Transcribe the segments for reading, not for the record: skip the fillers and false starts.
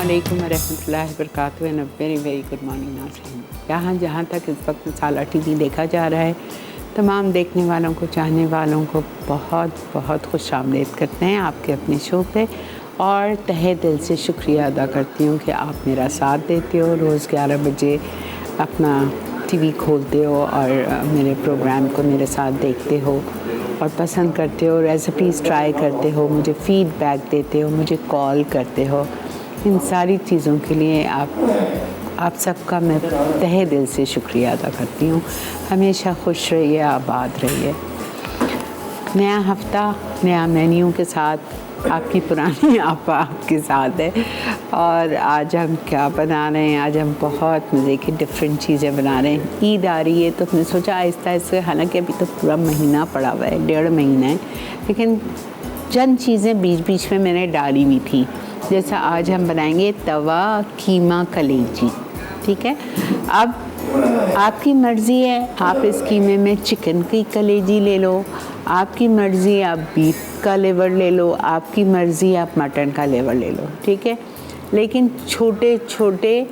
अस्सलामुअलैकुम वरहमतुल्लाहि वबरकातुहू and very very good morning नाज़रीन। जहाँ तक इस वक्त मसाला टीवी देखा जा रहा है, तमाम देखने वालों को, चाहने वालों को बहुत बहुत खुशामदीद करते हैं आपके अपने शो पे और तहे दिल से शुक्रिया अदा करती हूँ कि आप मेरा साथ देते हो। रोज़ 11 बजे अपना टीवी खोलते हो और मेरे प्रोग्राम को मेरे साथ देखते हो और पसंद करते हो, रेसिपीज़ ट्राई करते हो, मुझे फ़ीडबैक देते हो, मुझे कॉल करते हो। इन सारी चीज़ों के लिए आप सबका मैं तहे दिल से शुक्रिया अदा करती हूँ। हमेशा खुश रहिए, आबाद रहिए। नया हफ़्ता नया मेन्यू के साथ, आपकी पुरानी आपा आपके साथ है। और आज हम क्या बना रहे हैं? आज हम बहुत मज़े की डिफरेंट चीज़ें बना रहे हैं। ईद आ रही है तो हमने सोचा आहिस्ता आहिस्ता, हालांकि अभी तो पूरा महीना पड़ा हुआ है, 1.5 महीना है, लेकिन चंद चीज़ें बीच बीच में मैंने डाली हुई थी। जैसा आज हम बनाएंगे तवा कीमा कलेजी, ठीक है। अब आपकी मर्ज़ी है, आप इस कीमे में चिकन की कलेजी ले लो, आपकी मर्ज़ी आप बीफ का लेवर ले लो, आपकी मर्ज़ी आप मटन का लेवर ले लो, ठीक है। लेकिन छोटे छोटे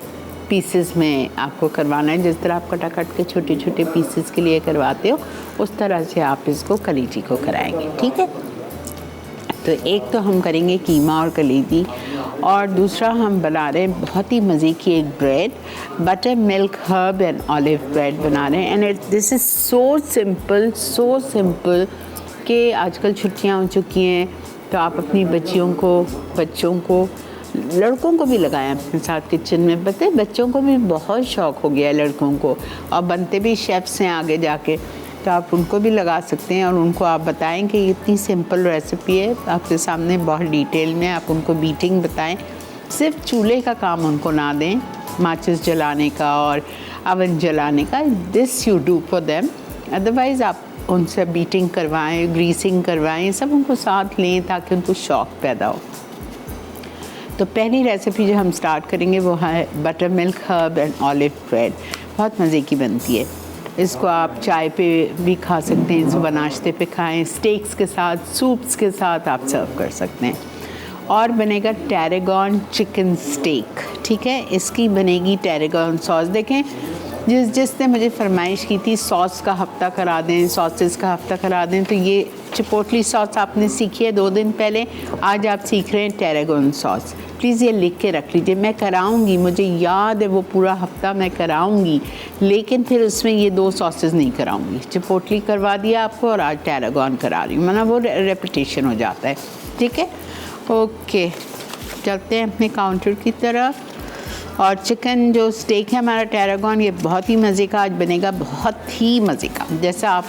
पीसेस में आपको करवाना है। जिस तरह आप कटाकट के छोटे छोटे पीसेस के लिए करवाते हो, उस तरह से आप इसको कलेजी को कराएंगे, ठीक है। तो एक तो हम करेंगे कीमा और कलेजी, और दूसरा हम बना रहे हैं बहुत ही मज़े की एक bread, butter milk herb and olive bread बना रहे हैं। And this is so simple कि आजकल छुट्टियां हो चुकी हैं, तो आप अपनी बच्चों को लड़कों को भी लगाएं अपने साथ किचन में। पता है, बच्चों को भी बहुत शौक़ हो गया है लड़कों को, और बनते भी शेफ़्स हैं आगे जाके, तो आप उनको भी लगा सकते हैं। और उनको आप बताएं कि इतनी सिंपल रेसिपी है आपके सामने, बहुत डिटेल में आप उनको बीटिंग बताएं। सिर्फ चूल्हे का काम उनको ना दें, माचिस जलाने का और अवन जलाने का। This you do for them. Otherwise आप उनसे बीटिंग करवाएं, ग्रीसिंग करवाएं, सब उनको साथ लें ताकि उनको शौक़ पैदा हो। तो पहली रेसिपी जो हम स्टार्ट करेंगे वो है butter milk herb and olive bread. बहुत मज़े की बनती है। इसको आप चाय पे भी खा सकते हैं, सुबह नाश्ते पे खाएं, स्टेक्स के साथ, सूप्स के साथ आप सर्व कर सकते हैं। और बनेगा टैरागन चिकन स्टेक, ठीक है। इसकी बनेगी टैरागन सॉस। देखें, जिसने मुझे फरमाइश की थी सॉस का हफ्ता करा दें, सॉसेस का हफ्ता करा दें, तो ये चिपोटली सॉस आपने सीखी है 2 दिन पहले, आज आप सीख रहे हैं टैरागन सॉस। प्लीज़ ये लिख के रख लीजिए, मैं कराऊंगी, मुझे याद है वो पूरा हफ्ता मैं कराऊंगी, लेकिन फिर उसमें ये 2 सॉसेस नहीं कराऊंगी। चिपोटली करवा दिया आपको और आज टैरागन करा रही हूँ, मतलब वो रेपिटेशन हो जाता है, ठीक है। ओके, चलते हैं अपने काउंटर की तरफ। और चिकन जो स्टेक है हमारा टैरागन, ये बहुत ही मज़े का आज बनेगा, बहुत ही मज़े का, जैसा आप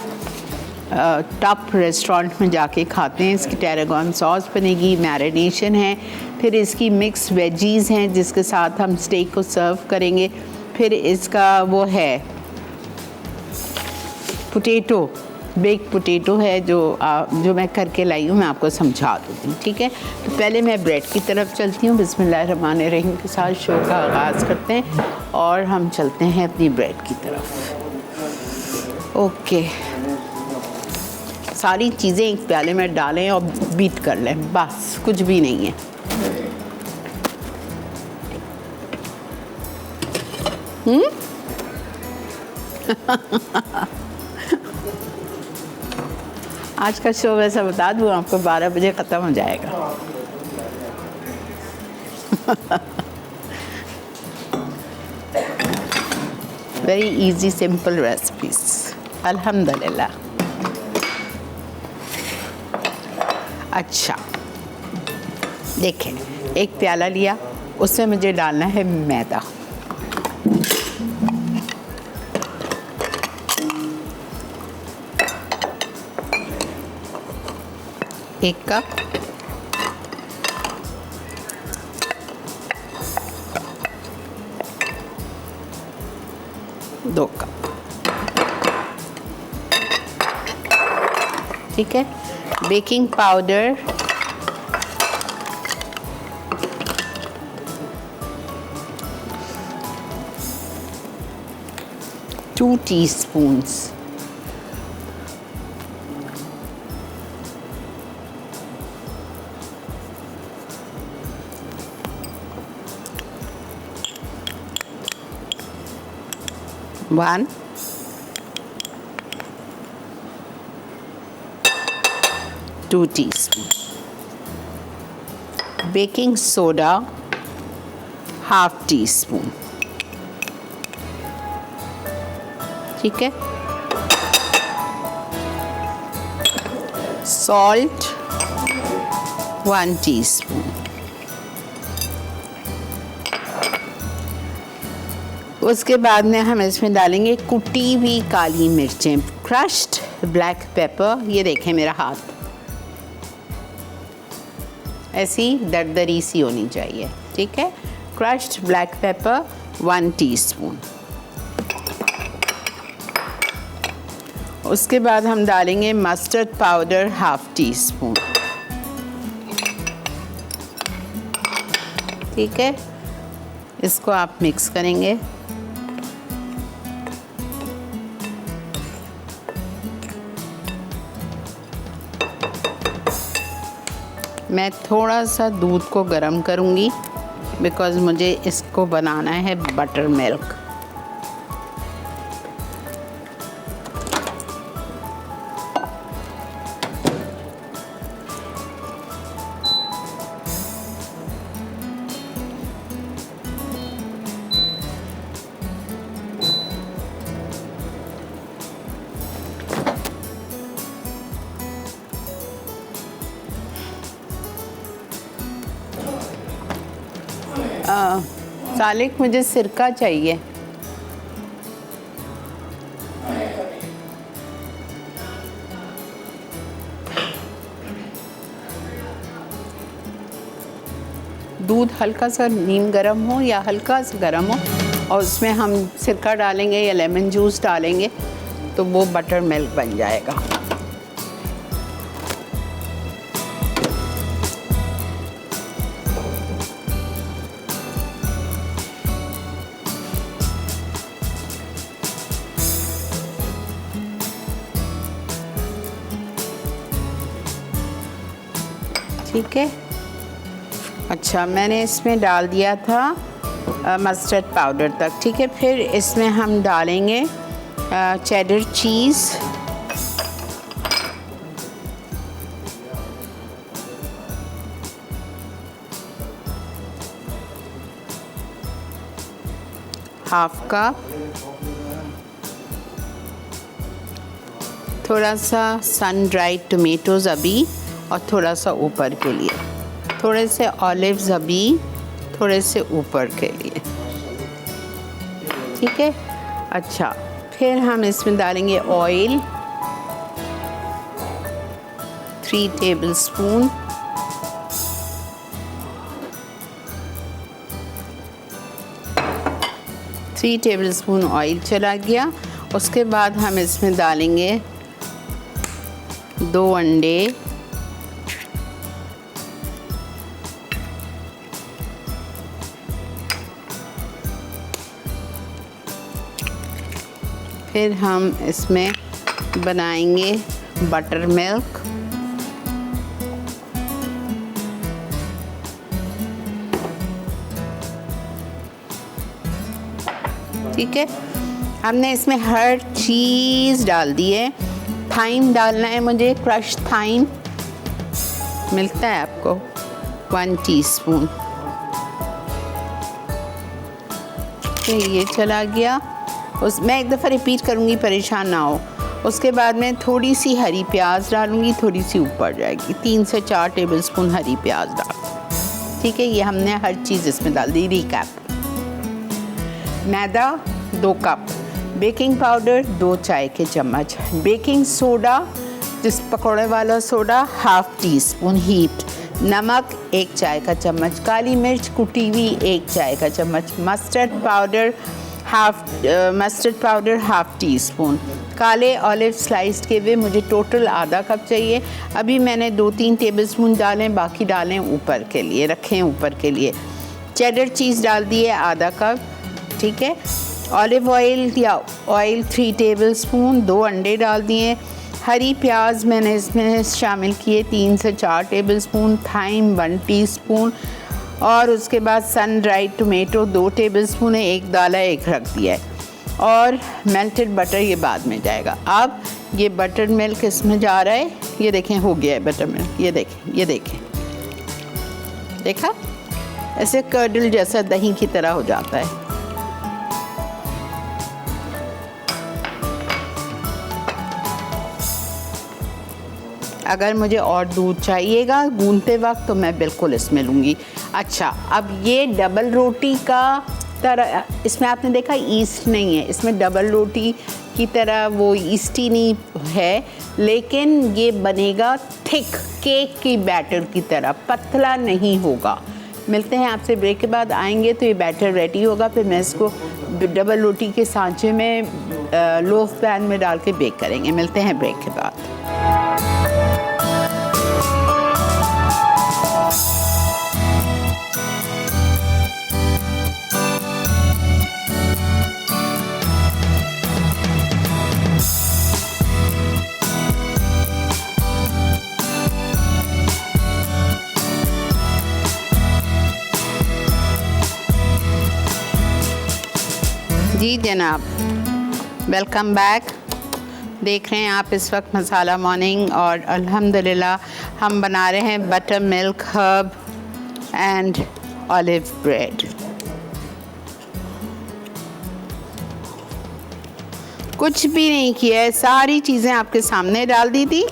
टॉप रेस्टोरेंट में जाके खाते हैं। इसकी टैरागन सॉस बनेगी, मैरिनेशन है, फिर इसकी मिक्स वेजीज़ हैं जिसके साथ हम स्टेक को सर्व करेंगे। फिर इसका वो है पोटैटो, बेक पोटैटो है जो मैं करके लाई हूँ, मैं आपको समझा दूँगी, ठीक है। तो पहले मैं ब्रेड की तरफ चलती हूँ। बिस्मिल्लाहिर्रहमानिर्रहीम के साथ शो का आगाज़ करते हैं और हम चलते हैं अपनी ब्रेड की तरफ। ओके, सारी चीज़ें एक प्याले में डालें और बीट कर लें, बस कुछ भी नहीं है। आज का शो वैसा बता दूँ आपको 12 बजे ख़त्म हो जाएगा। वेरी इजी सिंपल रेसिपीज, अल्हम्दुलिल्लाह। अच्छा, देखें, एक प्याला लिया, उसमें मुझे डालना है मैदा। एक कप, दो कप, ठीक है। Baking powder 2 teaspoons, 1, 2 teaspoon, baking soda ½ teaspoon, ठीक है, salt 1 teaspoon, उसके बाद में हम इसमें डालेंगे कुटी हुई काली मिर्चें, क्रश्ड ब्लैक पेपर, ये देखें मेरा हाथ ऐसी दरदरी सी होनी चाहिए, ठीक है, क्रश्ड ब्लैक पेपर 1 टीस्पून। उसके बाद हम डालेंगे मस्टर्ड पाउडर ½ टीस्पून, ठीक है, इसको आप मिक्स करेंगे। मैं थोड़ा सा दूध को गर्म करूँगी बिकॉज़ मुझे इसको बनाना है बटर मिल्क। सालिक मुझे सिरका चाहिए। दूध हल्का सा नीम गर्म हो या हल्का सा गर्म हो और उसमें हम सिरका डालेंगे या लेमन जूस डालेंगे तो वो बटर मिल्क बन जाएगा। ठीक है, अच्छा मैंने इसमें डाल दिया था मस्टर्ड पाउडर तक, ठीक है। फिर इसमें हम डालेंगे चेडर चीज़, ½ कप, थोड़ा सा सन ड्राइड टोमेटोज़ अभी और थोड़ा सा ऊपर के लिए, थोड़े से ऑलिव्स अभी थोड़े से ऊपर के लिए, ठीक है। अच्छा फिर हम इसमें डालेंगे ऑयल 3 टेबलस्पून, ऑयल चला गया। उसके बाद हम इसमें डालेंगे 2 अंडे, फिर हम इसमें बनाएंगे बटर मिल्क, ठीक है। हमने इसमें हर चीज़ डाल दी है। थाइम डालना है मुझे, क्रश थाइम मिलता है आपको 1 टीस्पून, ये चला गया। मैं एक दफ़ा रिपीट करूँगी, परेशान ना हो। उसके बाद में थोड़ी सी हरी प्याज डालूँगी, थोड़ी सी ऊपर जाएगी, 3 से 4 टेबलस्पून हरी प्याज डाल, ठीक है। ये हमने हर चीज़ इसमें डाल दी। रिकैप, मैदा 2 कप, बेकिंग पाउडर 2 चाय के चम्मच, बेकिंग सोडा जिस पकौड़े वाला सोडा ½ टीस्पून हीट, नमक 1 चाय का चम्मच, काली मिर्च कुटी हुई 1 चाय का चम्मच, मस्टर्ड पाउडर ½ टीस्पून, काले ऑलिव स्लाइस्ड के हुए मुझे टोटल ½ कप चाहिए। अभी मैंने 2-3 टेबलस्पून डालें, बाकी डालें ऊपर के लिए, रखें ऊपर के लिए। चेडर चीज़ डाल दिए ½ कप, ठीक है। ऑलिव ऑयल या ऑयल 3 टेबलस्पून, 2 अंडे डाल दिए। हरी प्याज मैंने इसमें शामिल किए 3 से 4 टेबलस्पून, थाइम 1 टीस्पून और उसके बाद सन ड्राइड टोमेटो 2 टेबलस्पून है, 1 डाला 1 रख दिया है। और मेल्टेड बटर ये बाद में जाएगा। अब ये बटर मिल्क इसमें जा रहा है, ये देखें हो गया है बटर मिल्क, ये देखें, ये देखें, देखा ऐसे कर्डल जैसा दही की तरह हो जाता है। अगर मुझे और दूध चाहिएगा गूंदते वक्त तो मैं बिल्कुल इसमें लूँगी। अच्छा, अब ये डबल रोटी का तरह, इसमें आपने देखा ईस्ट नहीं है, इसमें डबल रोटी की तरह वो ईस्टी नहीं है, लेकिन ये बनेगा थिक केक की बैटर की तरह, पतला नहीं होगा। मिलते हैं आपसे ब्रेक के बाद, आएंगे तो ये बैटर रेडी होगा, फिर मैं इसको डबल रोटी के सांचे में लोफ पैन में डाल के बेक करेंगे। मिलते हैं ब्रेक के बाद। जी जनाब, वेलकम बैक। देख रहे हैं आप इस वक्त मसाला मॉर्निंग, और अल्हम्दुलिल्लाह हम बना रहे हैं butter milk herb and olive bread. कुछ भी नहीं किया है, सारी चीज़ें आपके सामने डाल दी थी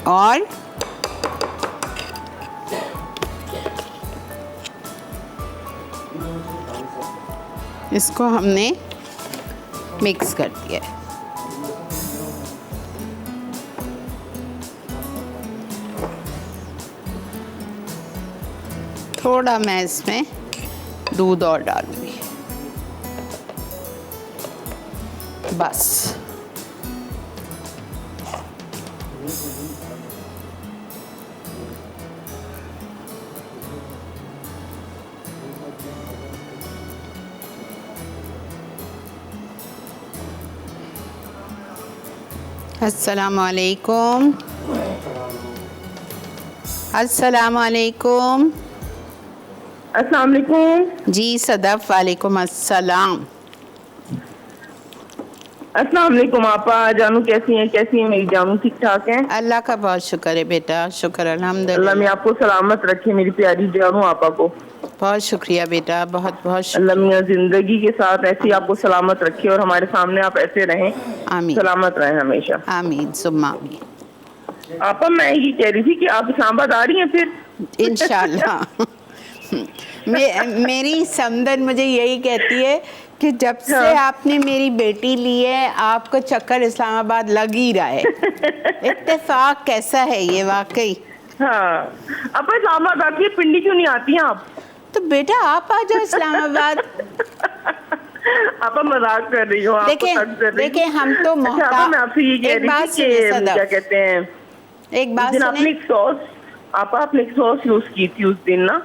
और इसको हमने मिक्स कर दिया है। थोड़ा मैं इसमें दूध और डालूंगी, बस। अस्सलामुअलैकुम, अस्सलामुअलैकुम। अस्सलामुअलैकुम। जी सदफ, वालेकुम अस्सलाम। अस्सलामुअलैकुम आपा। जानू कैसी हैं? कैसी हैं मेरी जानू? ठीक ठाक हैं? अल्लाह का बहुत शुक्र है बेटा, शुक्र अल्लाह अल्हम्दुलिल्लाह। मैं आपको सलामत रखे मेरी प्यारी जानू आपा को। बहुत शुक्रिया बेटा, बहुत बहुत अल्लाह शुक्रिया। मियां जिंदगी के साथ ऐसे ही आपको सलामत रखे और हमारे सामने आप ऐसे रहें, आमीन सलामत रहें हमेशा। आमीन सुम्मा आमीन। आपा मैं ये कह रही थी कि आप इस्लामाबाद आ रही हैं फिर? इंशाल्लाह। मेरी समदन मुझे यही कहती है कि जब से आपने मेरी बेटी ली है आपको चक्कर इस्लामाबाद लग ही रहा है। इत्तेफाक कैसा है ये वाकई। हाँ, आपा इस्लामाबाद आती है, पिंडी क्यों नहीं आती हैं आप? तो बेटा आप आ जाओ इस्लामाबाद। आपा मजाक कर रही हूँ, देखें हम तो अच्छा, मैं आपसे ये कह रही थी कि क्या कहते हैं, एक बात सुने, आपने एक सॉस, आपने एक सॉस यूज की थी उस दिन ना,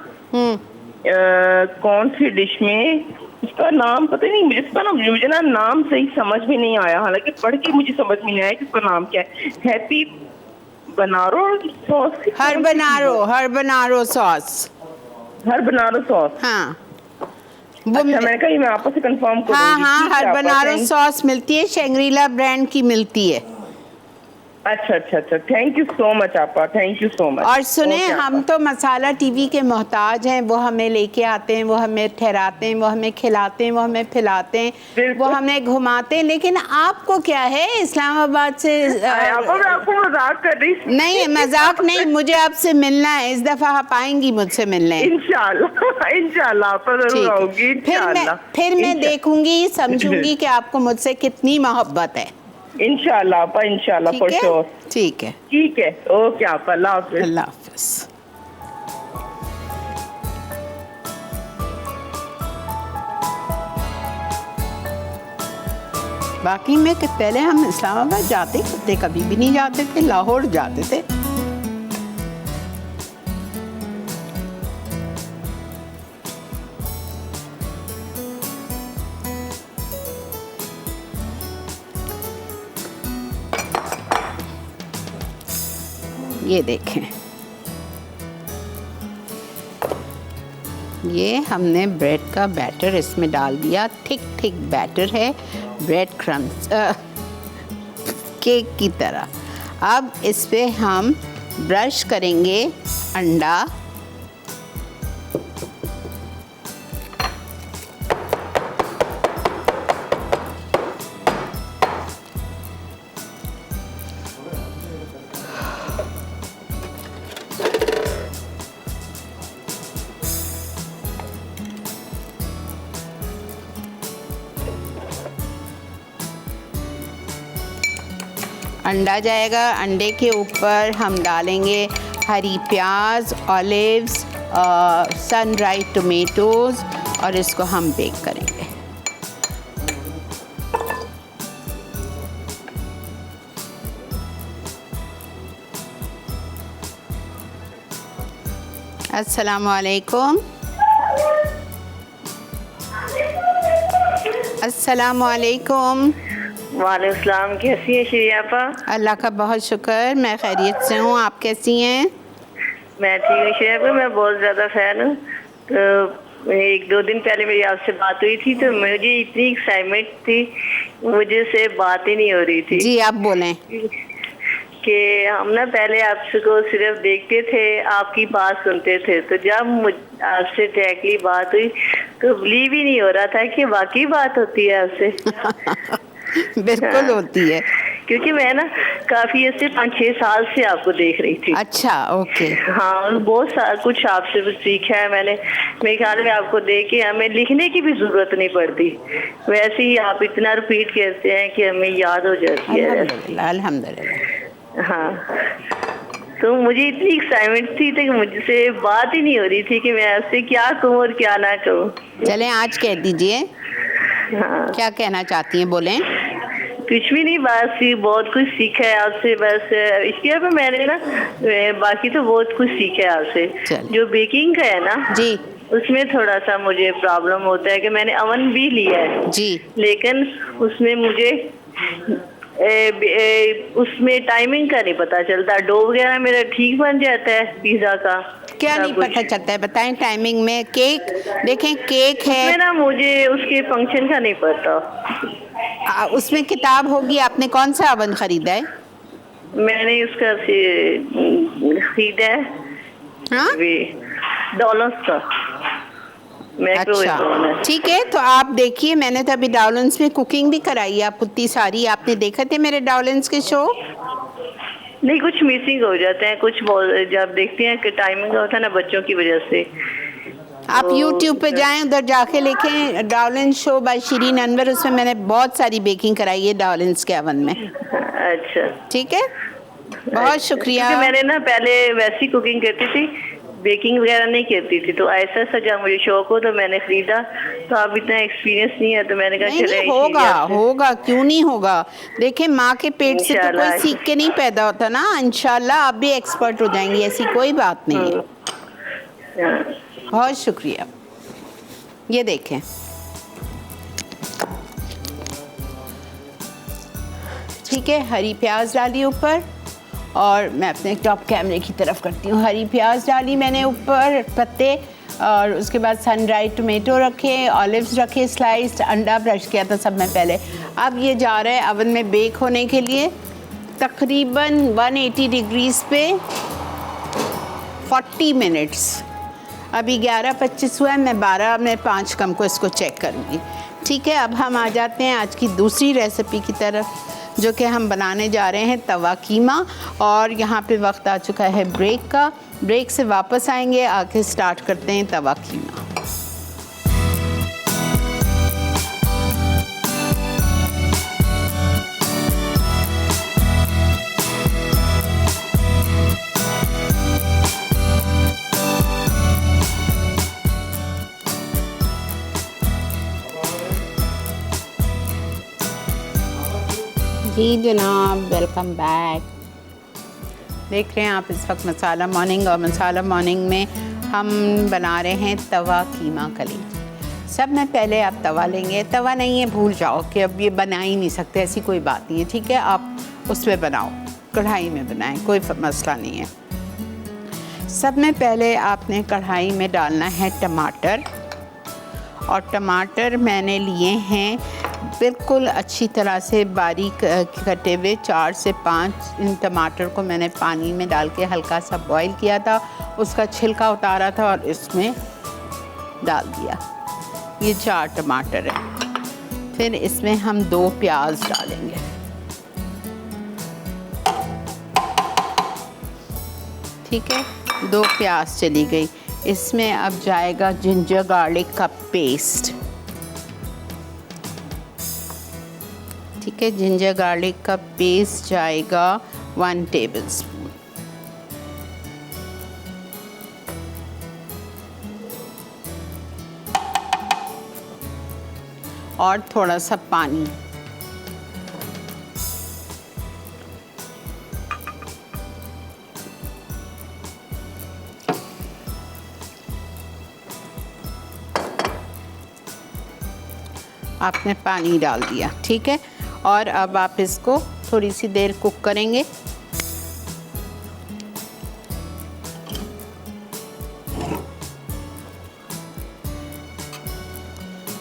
कौन सी डिश में, उसका नाम पता नहीं मुझे ना नाम सही समझ में नहीं आया, हालांकि पढ़ के मुझे समझ में नहीं आया कि उसका नाम क्या है। हैप्पी बनारो सॉस, हर बनारो सॉस, हर बनारो सॉस। हाँ वो अच्छा, मैंने कहा मैं आपस से कंफर्म करूंगी। हाँ, हर बनारो सॉस मिलती है, शंग्रीला ब्रांड की मिलती है। अच्छा, थैंक यू सो मच आपा, थैंक यू सो मच। और सुने, हम तो मसाला टीवी के मोहताज हैं, वो हमें लेके आते हैं, वो हमें ठहराते हैं, वो हमें खिलाते हैं, वो हमें पिलाते हैं, वो हमें घुमाते हैं, लेकिन आपको क्या है इस्लामाबाद से? आपा मैं आपको मजाक कर रही थी। नहीं मजाक नहीं, मुझे आपसे मिलना है, इस दफा आप आएंगी मुझसे मिलने। इंशाल्लाह आपा जरूर आऊंगी। फिर मैं देखूंगी, समझूंगी कि आपको मुझसे कितनी मोहब्बत है। इंशाल्लाह आपा, इंशाल्लाह फॉर श्योर। ठीक है, ओके आपा, अल्लाह हाफिज। अल्लाह हाफिज। बाकी में कि पहले हम इस्लामाबाद जाते थे, कभी भी नहीं जाते थे, लाहौर जाते थे। ये देखें, ये हमने ब्रेड का बैटर इसमें डाल दिया। थिक थिक बैटर है, ब्रेड क्रम्स केक की तरह। अब इस पे हम ब्रश करेंगे अंडा। अंडा जाएगा, अंडे के ऊपर हम डालेंगे हरी प्याज, ऑलिव्स, सन ड्राइड टोमेटोज़ और इसको हम बेक करेंगे। अस्सलामुअलैकुम। अस्सलामुअलैकुम। वालेकुम सलाम। कैसी है शरियापा? अल्लाह का बहुत शुक्र, मैं खैरियत से हूँ। आप कैसी हैं? मैं ठीक हूँ शरियापा, मैं बहुत ज़्यादा फ़ैन हूँ। तो 1-2 दिन पहले मेरी आपसे बात हुई थी तो मुझे इतनी एक्साइटमेंट थी, मुझे से बात ही नहीं हो रही थी। जी आप बोलें। कि हम ना पहले आपको सिर्फ देखते थे, आपकी बात सुनते थे, तो जब आपसे डायरेक्टली बात हुई तो बिलीव ही नहीं हो रहा था कि वाकई बात होती है आपसे। बिल्कुल होती है, क्योंकि मैं ना काफी ऐसे 5-6 साल से आपको देख रही थी। अच्छा, ओके। हाँ, बहुत कुछ आपसे सीखा है मैंने। मेरे ख्याल में आपको देख के हमें लिखने की भी जरूरत नहीं पड़ती, वैसे ही आप इतना रिपीट करते हैं कि हमें याद हो जाती है। अल्हम्दुलिल्लाह, अल्हम्दुलिल्लाह। हाँ, तो मुझे इतनी एक्साइटमेंट थी कि मुझसे बात ही नहीं हो रही थी कि मैं आपसे क्या कहूँ और क्या ना कहूँ। चलें आज कह दीजिए। हाँ, क्या कहना चाहती हैं, बोलें। कुछ भी नहीं, बस बहुत कुछ सीखा है आपसे। बस इसके बाद मैंने ना बाकी तो बहुत कुछ सीखा है आपसे। जो बेकिंग का है ना जी, उसमें थोड़ा सा मुझे प्रॉब्लम होता है कि मैंने अवन भी लिया है जी, लेकिन उसमें मुझे उसमें टाइमिंग का नहीं पता चलता। डो वगैरह मेरा ठीक बन जाता है पिज्जा का। क्या नहीं पता चलता है, बताएं। टाइमिंग में केक, देखें केक है उसमें ना मुझे उसके फंक्शन का नहीं पता। उसमें किताब होगी। आपने कौन सा अवन खरीदा है? मैंने उसका खरीदा है, हाँ, डॉलर्स का। अच्छा, ठीक है। तो आप देखिए, मैंने तो अभी डाउलेंस में कुकिंग भी कराई है आपको इतनी सारी। आपने देखे थे मेरे डाउलेंस के शो? नहीं, कुछ मिसिंग हो जाते हैं, कुछ जब देखते हैं कि टाइमिंग का होता है ना बच्चों की वजह से। आप YouTube पे जाएं, उधर जाके लिखें डाउलेंस शो बाय शिरीन अनवर, उसमें मैंने बहुत सारी बेकिंग कराई है डाउलेंस के अवन में। अच्छा, ठीक है, बहुत शुक्रिया। मैंने ना पहले वैसी कुकिंग करती थी, बेकिंग वगैरह नहीं करती थी, तो ऐसा जब मुझे शौक हो तो मैंने खरीदा। तो अब इतना एक्सपीरियंस नहीं है तो मैंने कहा चले। होगा, क्यों नहीं होगा। देखें, माँ के पेट से तो कोई सीख के नहीं पैदा होता ना। इंशाल्लाह आप भी एक्सपर्ट हो जाएंगी, ऐसी कोई बात नहीं है। बहुत शुक्रिया। ये देखें, ठीक है, हरी प्याज डाली ऊपर और मैं अपने टॉप कैमरे की तरफ करती हूँ। हरी प्याज डाली मैंने ऊपर, पत्ते, और उसके बाद सन ड्राइड टोमेटो रखे, ऑलिव्स रखे स्लाइस्ड, अंडा ब्रश किया था सब में पहले। अब ये जा रहा है अवन में बेक होने के लिए तकरीबन 180 डिग्रीज पे 40 मिनट्स। अभी 11:25 हुआ है, मैं 12 में 5 कम को इसको चेक करूँगी। ठीक है, अब हम आ जाते हैं आज की दूसरी रेसिपी की तरफ, जो कि हम बनाने जा रहे हैं तवा कीमा। और यहाँ पे वक्त आ चुका है ब्रेक का। ब्रेक से वापस आएंगे, आके स्टार्ट करते हैं तवा कीमा। जी जनाब, वेलकम बैक। देख रहे हैं आप इस वक्त मसाला मॉर्निंग, और मसाला मॉर्निंग में हम बना रहे हैं तवा कीमा कलेजी। सब में पहले आप तवा लेंगे। तवा नहीं है भूल जाओ कि अब ये बना ही नहीं सकते, ऐसी कोई बात नहीं है। ठीक है, आप उसमें बनाओ, कढ़ाई में बनाएं, कोई मसला नहीं है। सब में पहले आपने कढ़ाई में डालना है टमाटर, और टमाटर मैंने लिए हैं बिल्कुल अच्छी तरह से बारीक कटे हुए, 4 से 5। इन टमाटर को मैंने पानी में डाल के हल्का सा बॉईल किया था, उसका छिलका उतारा था और इसमें डाल दिया। ये 4 टमाटर हैं। फिर इसमें हम 2 प्याज डालेंगे। ठीक है, 2 प्याज चली गई। इसमें अब जाएगा जिंजर गार्लिक का पेस्ट। ठीक है, जिंजर गार्लिक का पेस्ट जाएगा 1 टेबलस्पून। और थोड़ा सा पानी। आपने पानी डाल दिया। ठीक है, और अब आप इसको थोड़ी सी देर कुक करेंगे।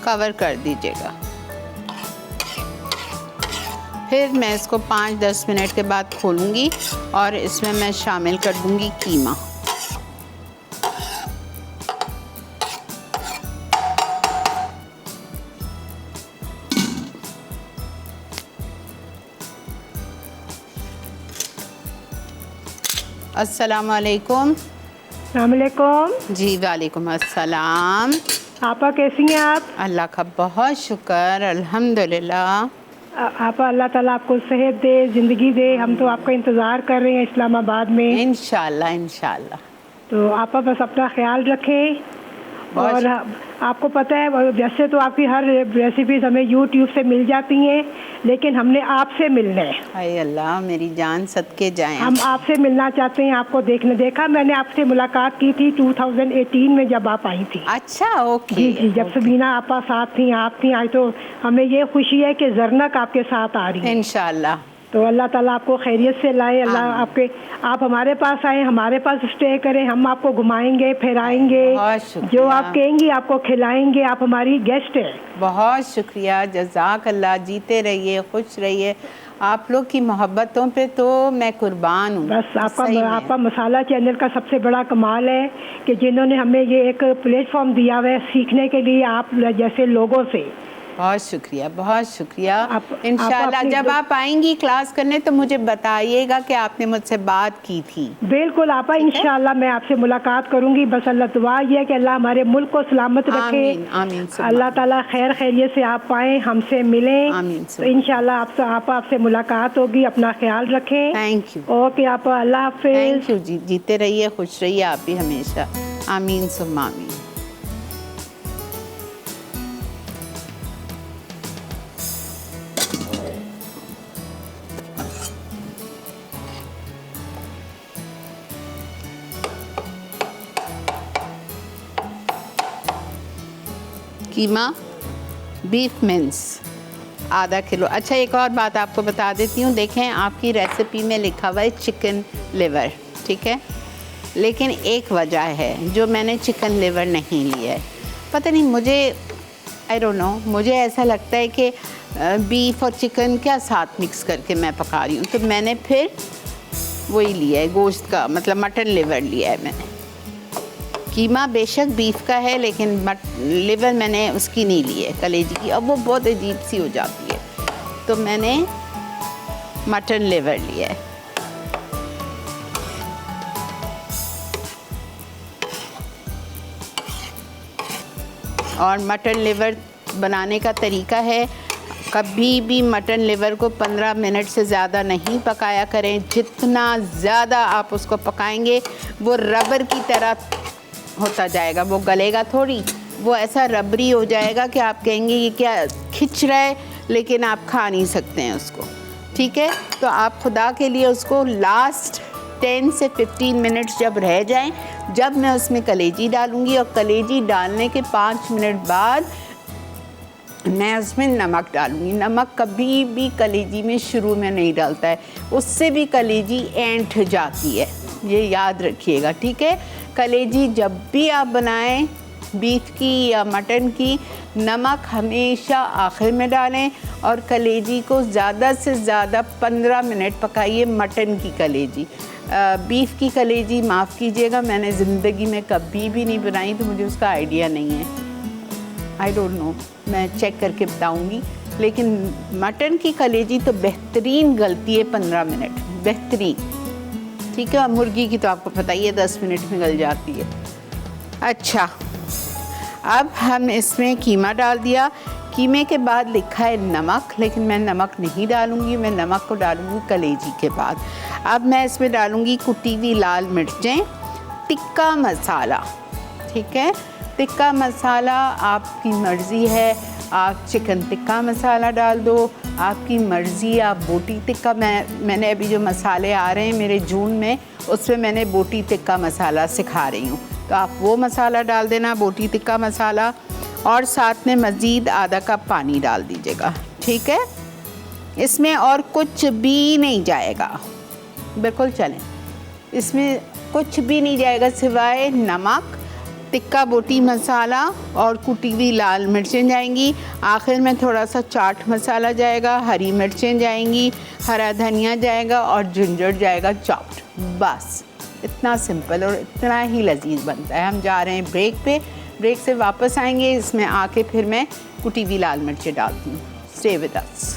कवर कर दीजिएगा। फिर मैं इसको 5-10 मिनट के बाद खोलूंगी और इसमें मैं शामिल कर दूंगी कीमा। अस्सलाम वालेकुम। अस्सलाम वालेकुम। जी वालेकुम अस्सलाम। आपा कैसी हैं आप? अल्लाह का बहुत शुक्र, अल्हम्दुलिल्लाह। आपा अल्लाह ताला आपको सेहत दे, ज़िंदगी दे। हम तो आपका इंतज़ार कर रहे हैं इस्लामाबाद में। इंशाल्लाह इंशाल्लाह। तो आपा बस अपना ख्याल रखें। और आपको पता है वैसे तो आपकी हर रेसिपीज हमें यूट्यूब से मिल जाती हैं, लेकिन हमने आपसे मिलना है। हाय अल्लाह, मेरी जान सदके जाएं। हम आपसे मिलना चाहते हैं, आपको देखा मैंने आपसे मुलाकात की थी 2018 में जब आप आई थी। अच्छा, ओके। जी जी, जब सबीना आपा साथ थी, आप थी आई, तो हमें ये खुशी है कि ज़रनक आपके साथ आ रही है। इंशाल्लाह। तो अल्लाह ताला आपको खैरियत से लाए। अल्लाह आप हमारे पास आए, हमारे पास स्टे करें, हम आपको घुमाएंगे फिराएंगे, जो आप कहेंगी आपको खिलाएंगे। आप हमारी गेस्ट हैं। बहुत शुक्रिया, जज़ाक अल्लाह। जीते रहिए, खुश रहिए। आप लोग की मोहब्बतों पे तो मैं कुर्बान हूँ। बस आपका मसाला चैनल का सबसे बड़ा कमाल है कि जिन्होंने हमें ये एक प्लेटफॉर्म दिया हुआ है सीखने के लिए आप जैसे लोगों से। बहुत शुक्रिया, बहुत शुक्रिया। इंशाल्लाह जब आप आएंगी क्लास करने तो मुझे बताइएगा कि आपने मुझसे बात की थी। बिल्कुल आपा, इंशाल्लाह मैं आपसे मुलाकात करूंगी। बस अल्लाह दुआ ये है कि अल्लाह हमारे मुल्क को सलामत रखे। आमीन, आमीन। अल्लाह ताला खैर खैरियत से आप आए, हमसे मिलें। आमीन। तो इंशाल्लाह आपसे मुलाकात होगी। अपना ख्याल रखें। Thank you. ओके आपा, अल्लाह हाफिज। थैंक यू जी। जीते रहिए, खुश रहिए आप भी हमेशा। आमीन सुम्मा आमीन। कीमा बीफ मिन्स आधा किलो। अच्छा, एक और बात आपको बता देती हूँ। देखें, आपकी रेसिपी में लिखा हुआ है चिकन लिवर, ठीक है, लेकिन एक वजह है जो मैंने चिकन लिवर नहीं लिया है। पता नहीं, मुझे आई डोंट नो, मुझे ऐसा लगता है कि बीफ और चिकन क्या साथ मिक्स करके मैं पका रही हूँ, तो मैंने फिर वही लिया है, गोश्त का, मतलब मटन लिवर लिया है मैंने। कीमा बेशक बीफ का है, लेकिन लिवर मैंने उसकी नहीं ली है, कलेजी की। अब वो बहुत अजीब सी हो जाती है, तो मैंने मटन लिवर लिया है। और मटन लिवर बनाने का तरीका है, कभी भी मटन लिवर को 15 मिनट से ज़्यादा नहीं पकाया करें। जितना ज़्यादा आप उसको पकाएंगे वो रबर की तरह होता जाएगा, वो गलेगा थोड़ी, वो ऐसा रबरी हो जाएगा कि आप कहेंगे ये क्या खिंच रहा है, लेकिन आप खा नहीं सकते हैं उसको। ठीक है, तो आप खुदा के लिए उसको लास्ट 10 से 15 मिनट्स जब रह जाएं, जब मैं उसमें कलेजी डालूंगी, और कलेजी डालने के 5 मिनट बाद मैं उसमें नमक डालूंगी। नमक कभी भी कलेजी में शुरू में नहीं डालता है, उससे भी कलेजी ऐंठ जाती है। ये याद रखिएगा, ठीक है। कलेजी जब भी आप बनाएं बीफ की या मटन की, नमक हमेशा आखिर में डालें और कलेजी को ज़्यादा से ज़्यादा 15 मिनट पकाइए। मटन की कलेजी, बीफ की कलेजी माफ़ कीजिएगा, मैंने ज़िंदगी में कभी भी नहीं बनाई तो मुझे उसका आइडिया नहीं है। आई डोंट नो, मैं चेक करके बताऊंगी। लेकिन मटन की कलेजी तो बेहतरीन गलती है 15 मिनट, बेहतरीन, ठीक है। और मुर्गी की तो आपको पता ही है 10 मिनट में गल जाती है। अच्छा, अब हम इसमें कीमा डाल दिया। कीमे के बाद लिखा है नमक, लेकिन मैं नमक नहीं डालूंगी, मैं नमक को डालूंगी कलेजी के बाद। अब मैं इसमें डालूंगी कुटी हुई लाल मिर्चें, टिक्का मसाला, ठीक है। टिक्का मसाला आपकी मर्ज़ी है, आप चिकन टिक्का मसाला डाल दो, आपकी मर्ज़ी। आप बोटी टिक्का, मैंने अभी जो मसाले आ रहे हैं मेरे जून में, उसमें मैंने बोटी टिक्का मसाला सिखा रही हूँ, तो आप वो मसाला डाल देना, बोटी टिक्का मसाला, और साथ में मज़ीद आधा कप पानी डाल दीजिएगा, ठीक है। इसमें और कुछ भी नहीं जाएगा, बिल्कुल चलें, इसमें कुछ भी नहीं जाएगा सिवाय नमक, टिक्का बोटी मसाला और कुटी हुई लाल मिर्चें जाएंगी। आखिर में थोड़ा सा चाट मसाला जाएगा, हरी मिर्चें जाएंगी, हरा धनिया जाएगा और जिंजर जाएगा चॉप्ड। बस इतना सिंपल और इतना ही लजीज बनता है। हम जा रहे हैं ब्रेक पे, ब्रेक से वापस आएंगे, इसमें आके फिर मैं कुटी हुई लाल मिर्चें डालती हूँ। Stay with us.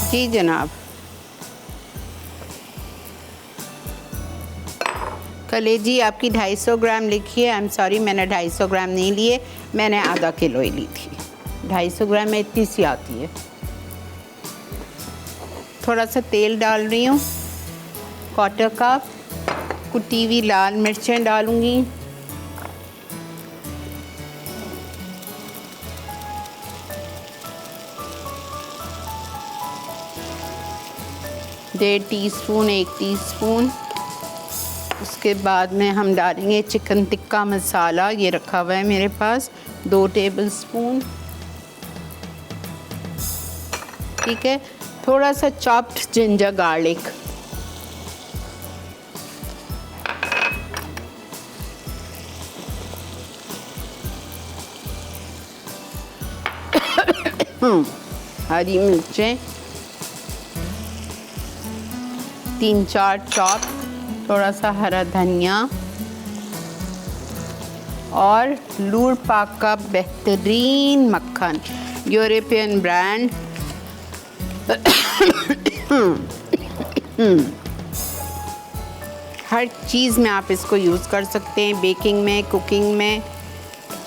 जी जनाब, कलेजी आपकी 250 ग्राम लिखी है। आई एम सॉरी, मैंने 250 ग्राम नहीं लिए, मैंने आधा किलो ही ली थी। 250 ग्राम में इतनी सी आती है। थोड़ा सा तेल डाल रही हूँ, 1/4 कप कुटी हुई लाल मिर्चें डालूँगी, डेढ़ टीस्पून, 1 टीस्पून। उसके बाद में हम डालेंगे चिकन टिक्का मसाला, ये रखा हुआ है मेरे पास, 2 टेबलस्पून, ठीक है। थोड़ा सा चॉप्ड जिंजर गार्लिक, हरी मिर्चें 3-4 चॉप, थोड़ा सा हरा धनिया और लूर पाक का बेहतरीन मक्खन, यूरोपियन ब्रांड। हर चीज़ में आप इसको यूज़ कर सकते हैं, बेकिंग में, कुकिंग में,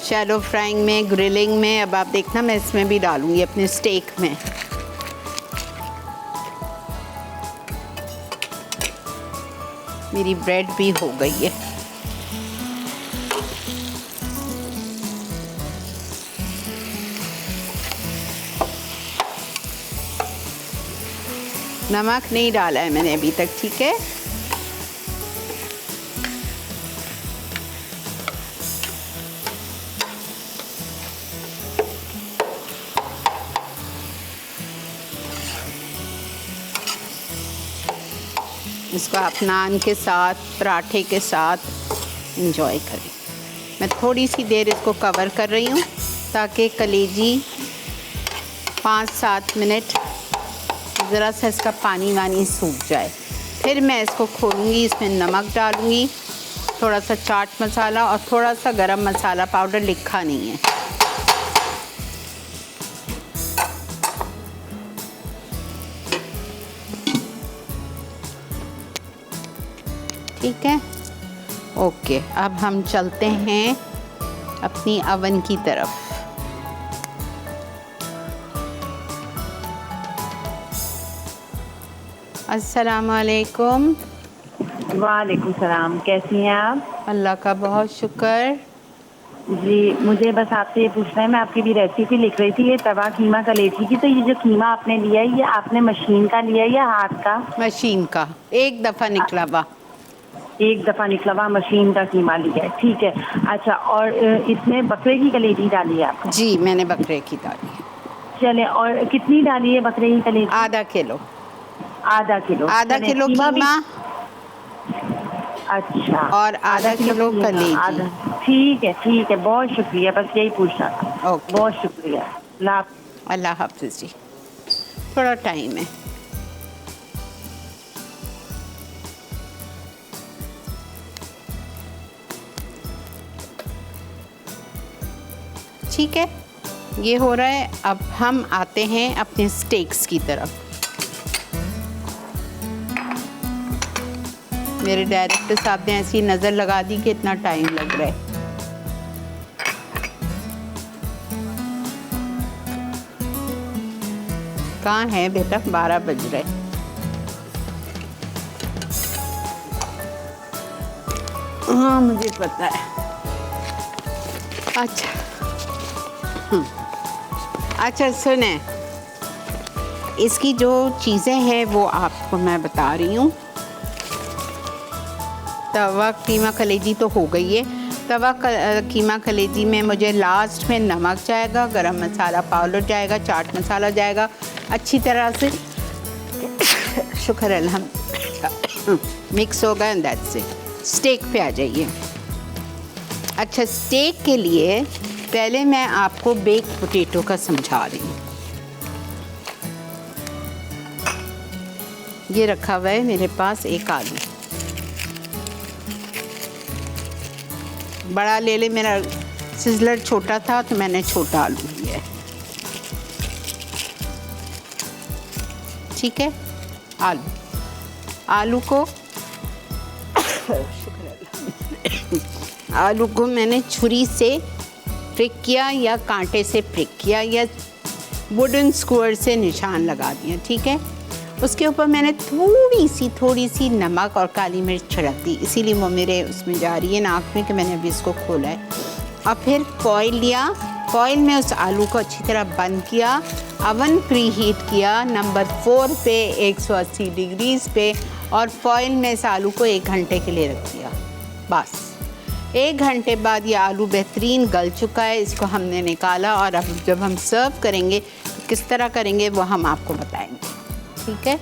शैलो फ्राइंग में, ग्रिलिंग में। अब आप देखना मैं इसमें भी डालूँगी अपने स्टेक में। मेरी ब्रेड भी हो गई है। नमक नहीं डाला है मैंने अभी तक, ठीक है। इसको आप नान के साथ, पराठे के साथ एंजॉय करें। मैं थोड़ी सी देर इसको कवर कर रही हूँ ताकि कलेजी 5-7 मिनट ज़रा सा इसका पानी वानी सूख जाए। फिर मैं इसको खोलूँगी, इसमें नमक डालूँगी, थोड़ा सा चाट मसाला और थोड़ा सा गरम मसाला पाउडर, लिखा नहीं है। ठीक है, ओके। अब हम चलते हैं अपनी अवन की तरफ। अस्सलामुअलैकुम। वालेकुम सलाम, कैसी हैं आप? अल्लाह का बहुत शुक्र। जी मुझे बस आपसे ये पूछना है, मैं आपकी भी रेसिपी लिख रही थी, ये तवा कीमा कलेजी की। तो ये जो कीमा आपने लिया है, ये आपने मशीन का लिया है या हाथ का? मशीन का, एक दफ़ा निकला हुआ। एक दफ़ा निकला हुआ मशीन का कीमा लिया है, ठीक है। अच्छा, और इसमें बकरे की कलेजी डाली है आपने? जी मैंने बकरे की डाली है। चले, और कितनी डाली है बकरे की कलेजी? आधा किलो। आधा किलो? आधा किलो कीमा अच्छा, और आधा किलो कलेजी। ठीक है, बहुत शुक्रिया, बस यही पूछना था। ओके, बहुत शुक्रिया। अल्लाह हाफिज़ जी। थोड़ा टाइम है। ठीक है, ये हो रहा है। अब हम आते हैं अपने स्टेक्स की तरफ। मेरे डायरेक्टर साहब ने ऐसी नज़र लगा दी कि इतना टाइम लग रहा है। कहाँ है बेटा? 12 बज रहे। हाँ मुझे पता है। अच्छा अच्छा सुने, इसकी जो चीज़ें हैं वो आपको मैं बता रही हूँ। तवा कीमा कलेजी तो हो गई है। तवा कीमा कलेजी में मुझे लास्ट में नमक जाएगा, गरम मसाला पाउडर जाएगा, चाट मसाला जाएगा, अच्छी तरह से शुक्र अल्हम्दुलिल्लाह मिक्स होगा एंड दैट्स इट। स्टेक पे आ जाइए। अच्छा, स्टेक के लिए पहले मैं आपको बेक पोटैटो का समझा रही हूँ। ये रखा हुआ है मेरे पास एक आलू, बड़ा ले ले, मेरा सिजलर छोटा था तो मैंने छोटा आलू लिया है। ठीक है, आलू को आलू को मैंने छुरी से प्रिक किया या कांटे से प्रिक किया या वुडन स्क्वायर से निशान लगा दिया। ठीक है, उसके ऊपर मैंने थोड़ी सी नमक और काली मिर्च छिड़क दी, इसीलिए वो मेरे उसमें जा रही है नाक में कि मैंने अभी इसको खोला है। और फिर फॉइल लिया, फॉइल में उस आलू को अच्छी तरह बंद किया, अवन प्री हीट किया नंबर 4 पे 180 डिग्रीज़ पे, और फॉइल में इस आलू को 1 घंटे के लिए रख दिया। बस 1 घंटे बाद ये आलू बेहतरीन गल चुका है, इसको हमने निकाला। और अब जब हम सर्व करेंगे तो किस तरह करेंगे वो हम आपको बताएंगे। ठीक है,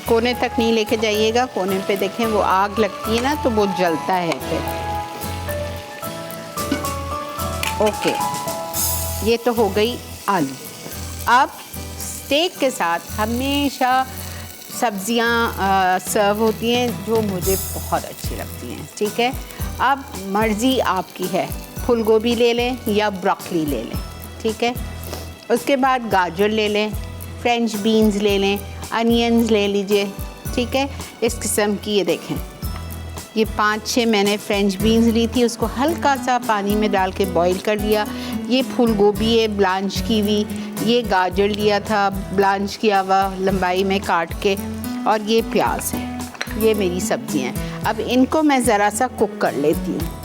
कोने तक नहीं लेके जाइएगा, कोने पे देखें वो आग लगती है ना तो वो जलता है फिर। ओके, ये तो हो गई आलू। अब स्टेक के साथ हमेशा सब्जियां सर्व होती हैं जो मुझे बहुत अच्छी लगती हैं। ठीक है, अब मर्ज़ी आपकी है, फूल गोभी ले लें या ब्रोकली ले लें। ठीक है, उसके बाद गाजर ले लें, फ्रेंच बीन्स ले लें, अनियंस ले लीजिए। ठीक है, इस किस्म की ये देखें, ये 5-6 मैंने फ्रेंच बीन्स ली थी, उसको हल्का सा पानी में डाल के बॉईल कर लिया। ये फूल गोभी है ब्लांच की हुई, ये गाजर लिया था ब्लांच किया हुआ लंबाई में काट के, और ये प्याज है। ये मेरी सब्जियां हैं। अब इनको मैं ज़रा सा कुक कर लेती हूँ।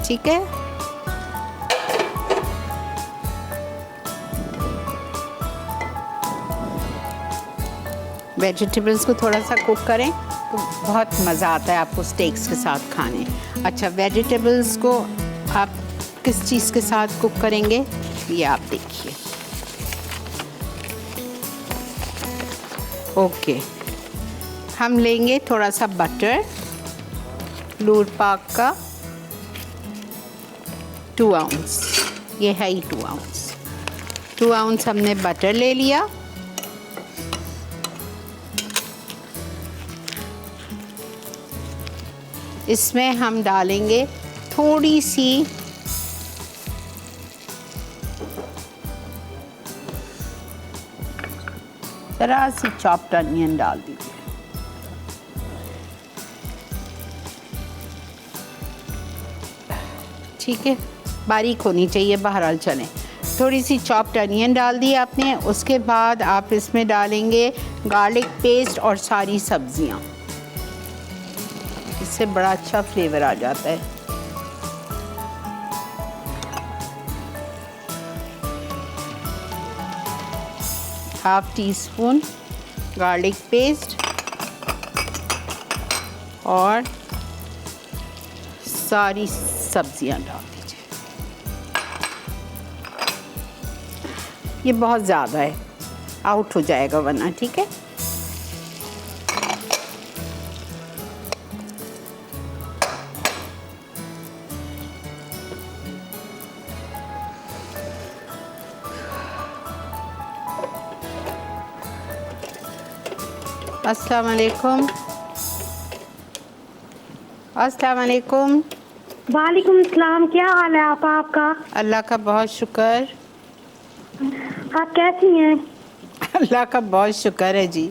ठीक है, वेजिटेबल्स को थोड़ा सा कुक करें तो बहुत मज़ा आता है आपको स्टेक्स के साथ खाने। अच्छा, वेजिटेबल्स को आप किस चीज़ के साथ कुक करेंगे ये आप देखिए। ओके, हम लेंगे थोड़ा सा बटर, लूर पाक का 2 आउंस, ये है ही 2 आउंस। 2 आउंस हमने बटर ले लिया। इसमें हम डालेंगे थोड़ी सी ज़रा सी चॉप्ड अनियन डाल दीजिए। ठीक है, बारीक होनी चाहिए, बहरहाल चलें। थोड़ी सी चॉप्ड अनियन डाल दी आपने, उसके बाद आप इसमें डालेंगे गार्लिक पेस्ट और सारी सब्जियां, इससे बड़ा अच्छा फ्लेवर आ जाता है। Half tea spoon garlic paste और सारी सब्जियां डाल दीजिए। ये बहुत ज़्यादा है, आउट हो जाएगा वरना, ठीक है। अस्सलाम वालेकुम। अस्सलाम वालेकुम। वालेकुम सलाम। क्या हाल है आपका? अल्लाह का बहुत शुक्र। आप कैसी हैं? अल्लाह का बहुत शुक्र है जी।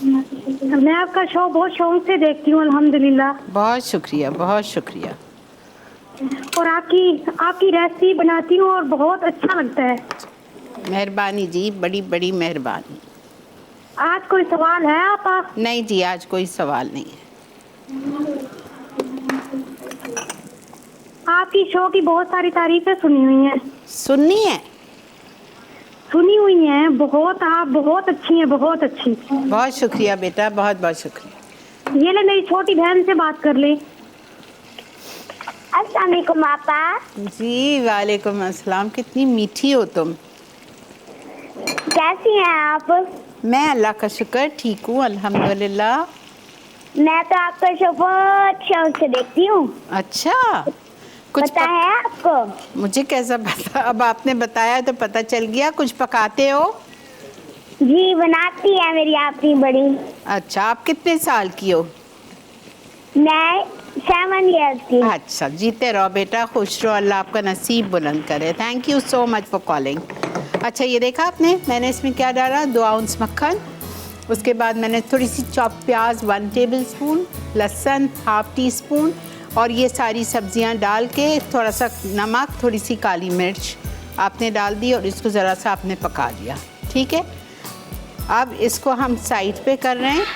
मैं आपका शो बहुत शौक से देखती हूँ, अल्हम्दुलिल्लाह। बहुत शुक्रिया, बहुत शुक्रिया। और आपकी रेसिपी बनाती हूँ और बहुत अच्छा लगता है। मेहरबानी जी, बड़ी बड़ी मेहरबानी। आज कोई सवाल है आपका? नहीं जी, आज कोई सवाल नहीं है। आपकी शो की बहुत सारी तारीफें सुनी हुई हैं। सुननी है? सुनी हुई हैं बहुत। आप बहुत अच्छी हैं, बहुत अच्छी। बहुत शुक्रिया बेटा, बहुत बहुत शुक्रिया। ये ले मेरी छोटी बहन से बात कर ले। अस्सलाम वालेकुम आपा। जी वालेकुम अस्सलाम। कितनी मीठी हो तुम। कैसी हैं आप? मैं अल्लाह का शुक्र ठीक हूँ, अल्हम्दुलिल्लाह। मैं तो आपका शो बहुत शौक से देखती हूँ। अच्छा, कुछ पता है आपको? मुझे कैसा पता, अब आपने बताया तो पता चल गया। कुछ पकाते हो? जी बनाती है मेरी आपकी बड़ी। अच्छा, आप कितने साल की हो? मैं 7 years की। अच्छा, जीते रहो बेटा, खुश रहो, अल्लाह आपका नसीब बुलंद करे। Thank you so much for calling. अच्छा, ये देखा आपने, मैंने इसमें क्या डाला? 2 आउंस मक्खन, उसके बाद मैंने थोड़ी सी चॉप प्याज 1 टेबलस्पून, लहसुन 1/2 टीस्पून और ये सारी सब्जियां डाल के थोड़ा सा नमक, थोड़ी सी काली मिर्च आपने डाल दी और इसको ज़रा सा आपने पका लिया, ठीक है। अब इसको हम साइड पे कर रहे हैं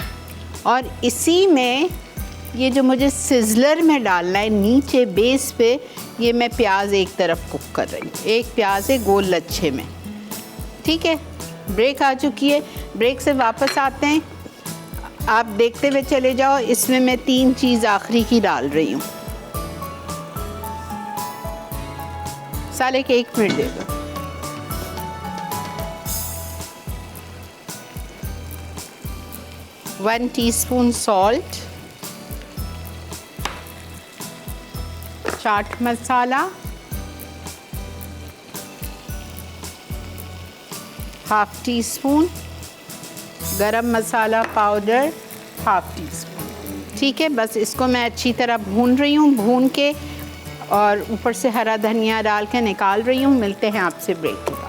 और इसी में ये जो मुझे सिजलर में डालना है नीचे बेस पे, ये मैं प्याज एक तरफ कुक कर रही हूँ। एक प्याज है गोल लच्छे में, ठीक है। ब्रेक आ चुकी है, ब्रेक से वापस आते हैं। आप देखते हुए चले जाओ, इसमें मैं 3 चीज़ आखिरी की डाल रही हूँ। साले के 1 मिनट दे दो। One teaspoon salt, chaat masala, 1/2 teaspoon, गरम मसाला पाउडर 1/2 टीस्पून, ठीक है। बस इसको मैं अच्छी तरह भून रही हूँ, भून के और ऊपर से हरा धनिया डाल के निकाल रही हूँ। मिलते हैं आपसे ब्रेक के बाद।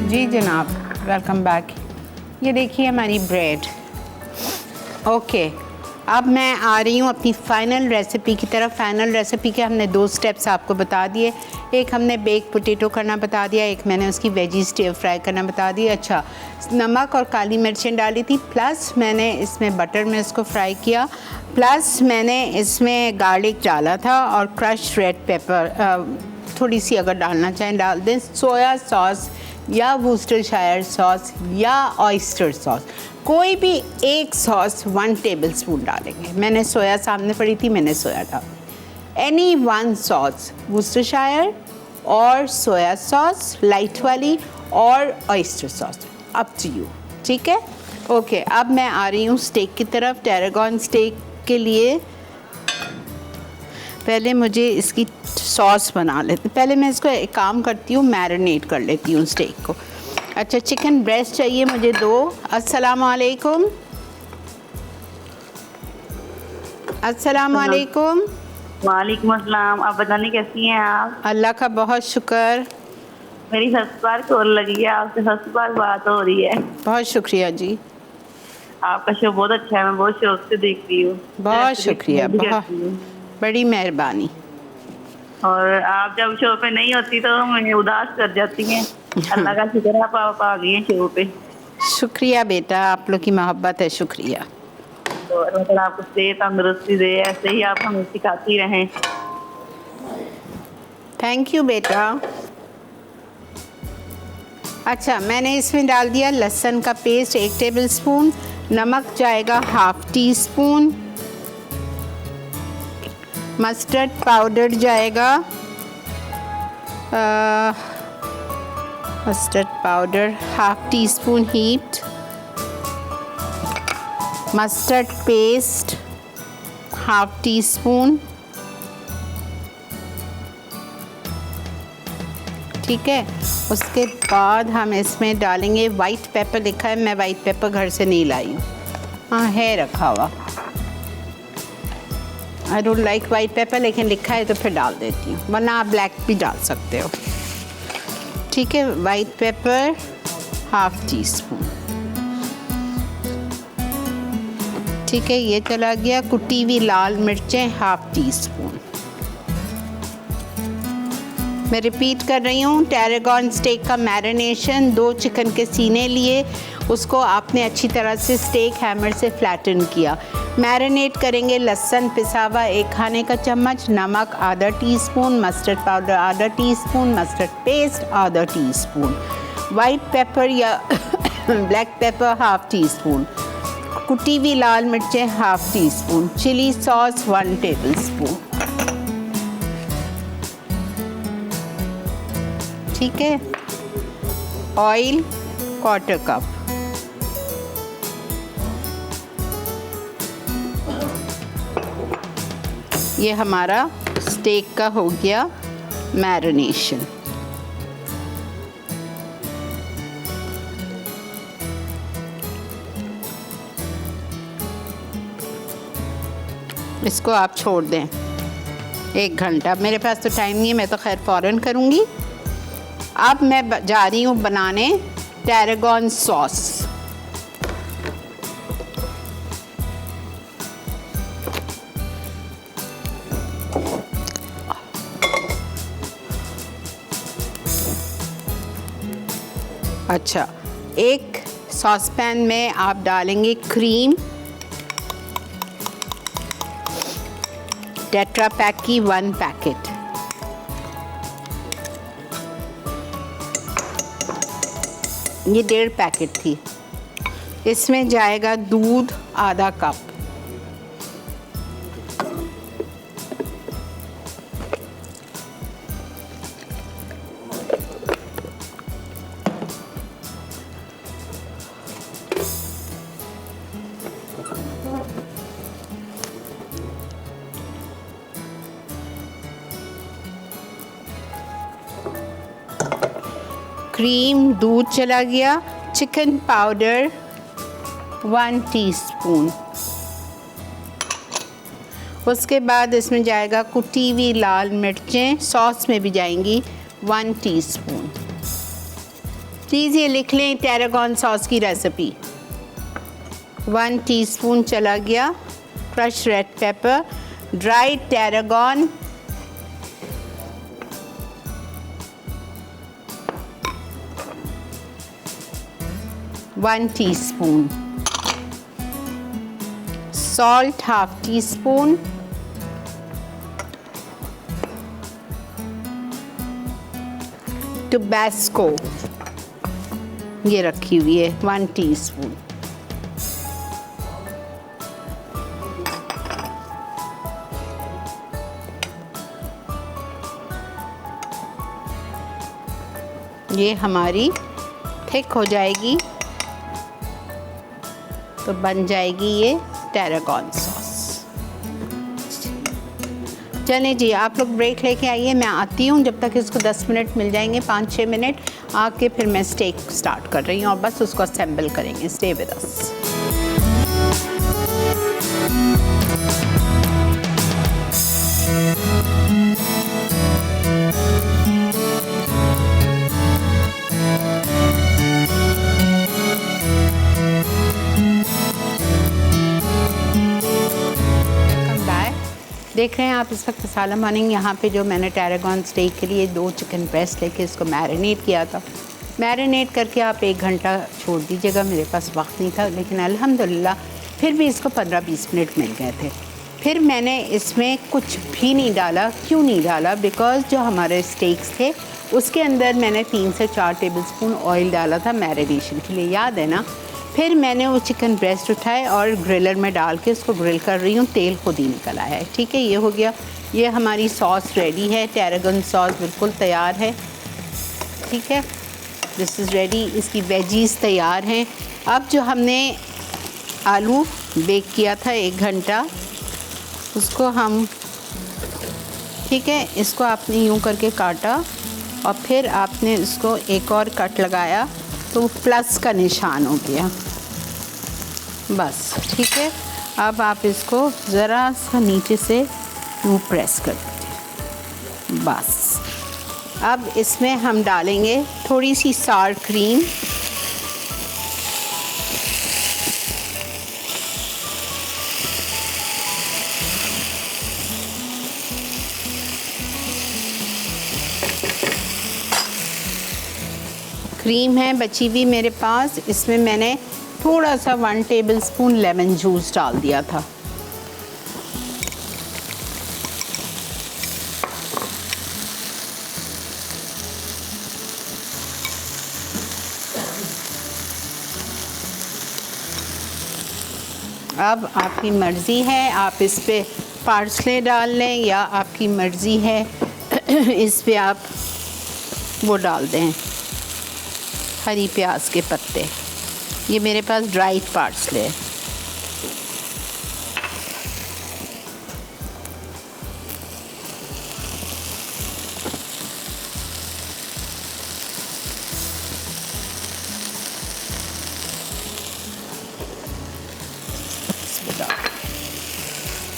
जी जनाब, वेलकम बैक। ये देखिए हमारी ब्रेड। ओके, अब मैं आ रही हूँ अपनी फ़ाइनल रेसिपी की तरफ। फ़ाइनल रेसिपी के हमने 2 स्टेप्स आपको बता दिए। एक हमने बेक पोटैटो करना बता दिया, एक मैंने उसकी वेजीज स्टिर फ्राई करना बता दिया। अच्छा, नमक और काली मिर्चें डाली थी, प्लस मैंने इसमें बटर में इसको फ्राई किया, प्लस मैंने इसमें गार्लिक डाला था और क्रश्ड रेड पेपर थोड़ी सी अगर डालना चाहें डाल दें। सोया सॉस या वुस्टरशायर सॉस या ऑयस्टर सॉस, कोई भी एक सॉस 1 टेबलस्पून डालेंगे। मैंने सोया सामने पड़ी थी, मैंने सोया डाला। एनी 1 सॉस, वुस्टरशायर और सोया सॉस लाइट वाली और oyster sauce, up to you, ठीक है। ओके, अब मैं आ रही हूँ स्टेक की तरफ। टैरागन स्टेक के लिए पहले मुझे इसकी सॉस बना लेते। पहले मैं इसको एक काम करती हूँ, मैरिनेट कर लेती हूँ स्टेक को। अच्छा, चिकन ब्रेस्ट चाहिए मुझे 2। अस्सलाम वालेकुम। अस्सलाम वालेकुम। वालेकुम अस्सलाम। आप बताने कैसी हैं आप? अल्लाह का बहुत शुक्र। मेरी 7 बार कॉल लगी है, आपसे 7 बार बात हो रही है। बहुत शुक्रिया जी। आपका शो बहुत अच्छा है, मैं बहुत शौक से देख रही हूँ। बहुत शुक्रिया, बहुत बड़ी मेहरबानी। और आप जब शो पे नहीं होती तो मुझे उदास कर जाती हैं। अल्लाह का शुक्र है आप आ गई हैं शो पे। शुक्रिया बेटा, आप लोग की मोहब्बत है, शुक्रिया। तो अल्लाह आपको सेहत तंदुरुस्ती दे, ऐसे ही आप हमें सिखाती रहें। थैंक यू बेटा। अच्छा, मैंने इसमें डाल दिया लहसुन का पेस्ट 1 टेबलस्पून, नमक जाएगा 1/2 टीस्पून, मस्टर्ड पाउडर जाएगा mustard powder 1/2 teaspoon heaped, mustard paste 1/2 teaspoon. ठीक है, उसके बाद हम इसमें डालेंगे वाइट पेपर। लिखा है, मैं वाइट पेपर घर से नहीं लाई हूँ, हाँ है रखा हुआ। I don't like white paper, लेकिन लिखा है तो फिर डाल देती हूँ, वरना आप ब्लैक भी डाल सकते हो। ठीक है, वाइट पेपर 1/2 टीस्पून। ठीक है, ये चला गया। कुटी हुई लाल मिर्चें 1/2 टीस्पून। मैं रिपीट कर रही हूँ, टैरागन स्टेक का मैरिनेशन 2 चिकन के सीने लिए, उसको आपने अच्छी तरह से स्टेक हैमर से फ्लैटन किया। मैरिनेट करेंगे लहसुन पिसा हुआ 1 खाने का चम्मच, नमक आधा टीस्पून, मस्टर्ड पाउडर आधा टीस्पून, मस्टर्ड पेस्ट आधा टीस्पून, वाइट पेपर या ब्लैक पेपर 1/2 टीस्पून, कुटी हुई लाल मिर्चें 1/2 टीस्पून, चिली सॉस 1 टेबलस्पून। ठीक है, ऑयल 1/4 कप। ये हमारा स्टेक का हो गया मैरिनेशन। इसको आप छोड़ दें 1 घंटा। मेरे पास तो टाइम नहीं है, मैं तो खैर फ़ौरन करूँगी। अब मैं जा रही हूँ बनाने टैरागन सॉस। अच्छा, एक सॉसपैन में आप डालेंगे क्रीम, टेट्रा पैक की 1 पैकेट, ये 1.5 पैकेट थी। इसमें जाएगा दूध आधा कप, क्रीम, दूध चला गया, चिकन पाउडर 1 टीस्पून। उसके बाद इसमें जाएगा कुटी हुई लाल मिर्चें, सॉस में भी जाएंगी 1 टीस्पून। प्लीज़ ये लिख लें टैरागन सॉस की रेसिपी। 1 टीस्पून चला गया crush red pepper, dry tarragon 1 teaspoon, salt 1/2 teaspoon, Tabasco ये रखी हुई है 1 teaspoon, ये हमारी थिक हो जाएगी तो बन जाएगी ये टैरागन सॉस। चलें जी, आप लोग ब्रेक लेके आइए, मैं आती हूँ। जब तक इसको 10 मिनट मिल जाएंगे, 5-6 मिनट आके फिर मैं स्टेक स्टार्ट कर रही हूँ और बस उसको असेंबल करेंगे। Stay with us. देख रहे हैं आप इस वक्त मसाला मॉर्निंग। यहाँ पे जो मैंने टैरागन स्टेक के लिए 2 चिकन ब्रेस्ट लेके इसको मैरिनेट किया था। मैरिनेट करके आप 1 घंटा छोड़ दीजिएगा। मेरे पास वक्त नहीं था, लेकिन अल्हम्दुलिल्लाह फिर भी इसको 15-20 मिनट मिल गए थे। फिर मैंने इसमें कुछ भी नहीं डाला। क्यों नहीं डाला? बिकॉज़ जो हमारे स्टेक्स थे उसके अंदर मैंने 3 से 4 टेबलस्पून ऑयल डाला था मैरिनेशन के लिए, याद है ना। फिर मैंने वो चिकन ब्रेस्ट उठाए और ग्रिलर में डाल के उसको ग्रिल कर रही हूँ। तेल खुद ही निकल आया है। ठीक है, ये हो गया। ये हमारी सॉस रेडी है। टैरागन सॉस बिल्कुल तैयार है। ठीक है, दिस इज़ रेडी। इसकी वेजीज़ तैयार हैं। अब जो हमने आलू बेक किया था 1 घंटा, उसको हम, ठीक है, इसको आपने यूँ करके काटा और फिर आपने इसको एक और कट लगाया तो प्लस का निशान हो गया, बस। ठीक है, अब आप इसको ज़रा सा नीचे से यूँ प्रेस कर दीजिए, बस। अब इसमें हम डालेंगे थोड़ी सी सार क्रीम, क्रीम है बची हुई मेरे पास। इसमें मैंने थोड़ा सा 1 टेबलस्पून लेमन जूस डाल दिया था। अब आपकी मर्ज़ी है, आप इस पे पार्सले डाल लें या आपकी मर्ज़ी है इस पे आप वो डाल दें, हरी प्याज के पत्ते। ये मेरे पास ड्राइड पार्सले है।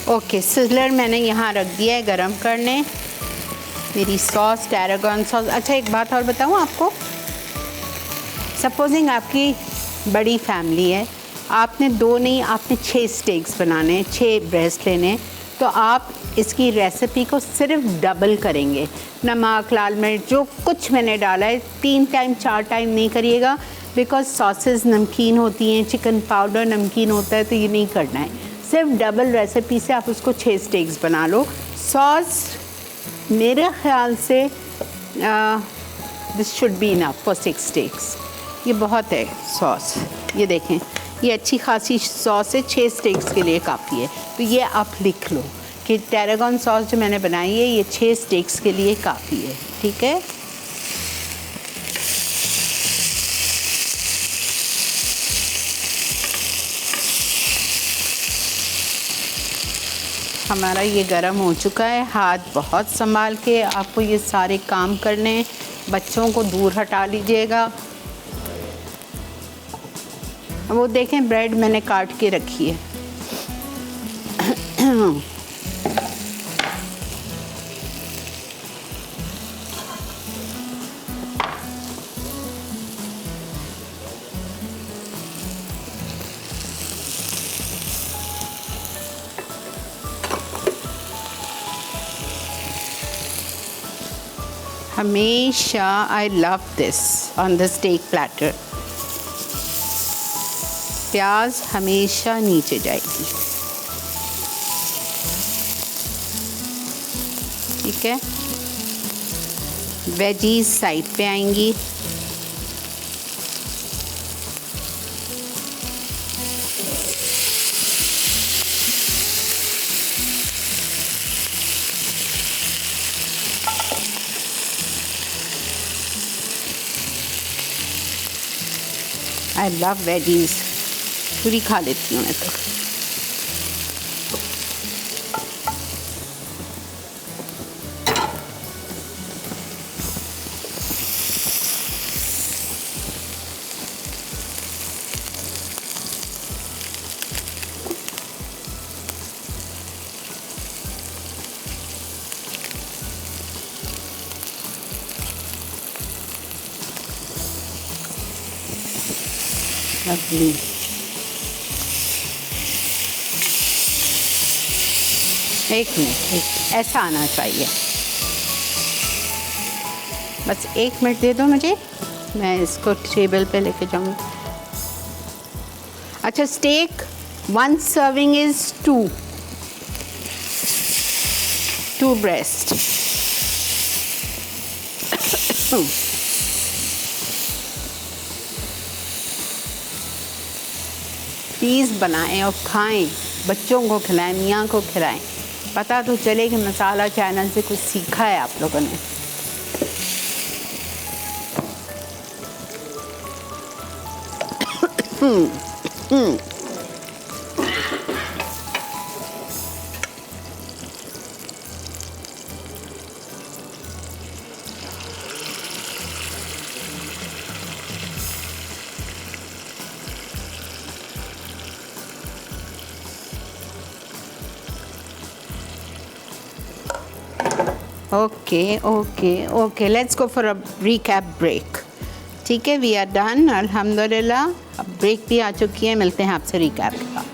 ओके, सिजलर मैंने यहाँ रख दिया है गरम करने। मेरी सॉस टैरागन सॉस। अच्छा, एक बात और बताऊँ आपको। सपोजिंग आपकी बड़ी फैमिली है, आपने 2 नहीं, आपने 6 स्टेक्स बनाने हैं, 6 ब्रेस्ट लेने, तो आप इसकी रेसिपी को सिर्फ डबल करेंगे। नमक, लाल मिर्च, जो कुछ मैंने डाला है 3 टाइम 4 टाइम नहीं करिएगा, बिकॉज सॉसेस नमकीन होती हैं, चिकन पाउडर नमकीन होता है, तो ये नहीं करना है। सिर्फ डबल रेसिपी से आप उसको 6 स्टेक्स बना लो। सॉस मेरे ख्याल से this should be enough for 6 stakes. ये बहुत है सॉस। ये देखें, ये अच्छी खासी सॉस है, 6 स्टेक्स के लिए काफ़ी है। तो ये आप लिख लो कि टैरागन सॉस जो मैंने बनाई है ये 6 स्टेक्स के लिए काफ़ी है। ठीक है, हमारा ये गर्म हो चुका है। हाथ बहुत संभाल के आपको ये सारे काम करने हैं। बच्चों को दूर हटा लीजिएगा। वो देखें, ब्रेड मैंने काट के रखी है। हमेशा I love this on the stake platter. प्याज हमेशा नीचे जाएगी। ठीक है, वेजीज साइड पे आएंगी। आई लव वेजीज, पूरी खा लेती हूँ मैं तो। लवली। एक मिनट, ऐसा आना चाहिए। बस 1 मिनट दे दो मुझे, मैं इसको टेबल पे लेके जाऊँगी। अच्छा, stake 1 serving is 2 breast. Please बनाएं और खाएं, बच्चों को खिलाएं, मियाँ को खिलाएं। पता तो चले कि मसाला चैनल से कुछ सीखा है आप लोगों ने। Okay, let's go for a recap break. ठीक है, वी आर डन अल्हम्दुलिल्लाह। अब ब्रेक भी आ चुकी है, मिलते हैं आपसे रिकैप के बाद।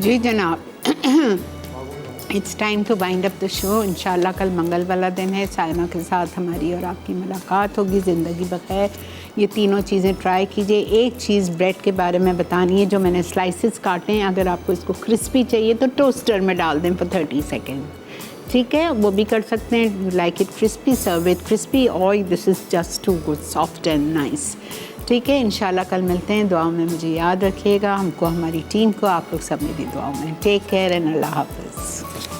जी जनाब, it's time to wind up the show. इंशाल्लाह कल मंगल वाला दिन है, साइमा के साथ हमारी और आपकी मुलाकात होगी। ज़िंदगी बखैर। ये तीनों चीज़ें ट्राई कीजिए। एक चीज़ ब्रेड के बारे में बतानी है, जो मैंने स्लाइसेस काटे हैं, अगर आपको इसको क्रिस्पी चाहिए तो टोस्टर में डाल दें फॉर 30 सेकेंड। ठीक है, वो भी कर सकते हैं। Like it crispy, serve with crispy oil. This is just to good, soft and nice. ठीक है, इंशाल्लाह कल मिलते हैं। दुआओं में मुझे याद रखिएगा, हमको, हमारी टीम को, आप लोग सब मेरी दुआओं में। टेक केयर एंड अल्लाह हाफ़िज़।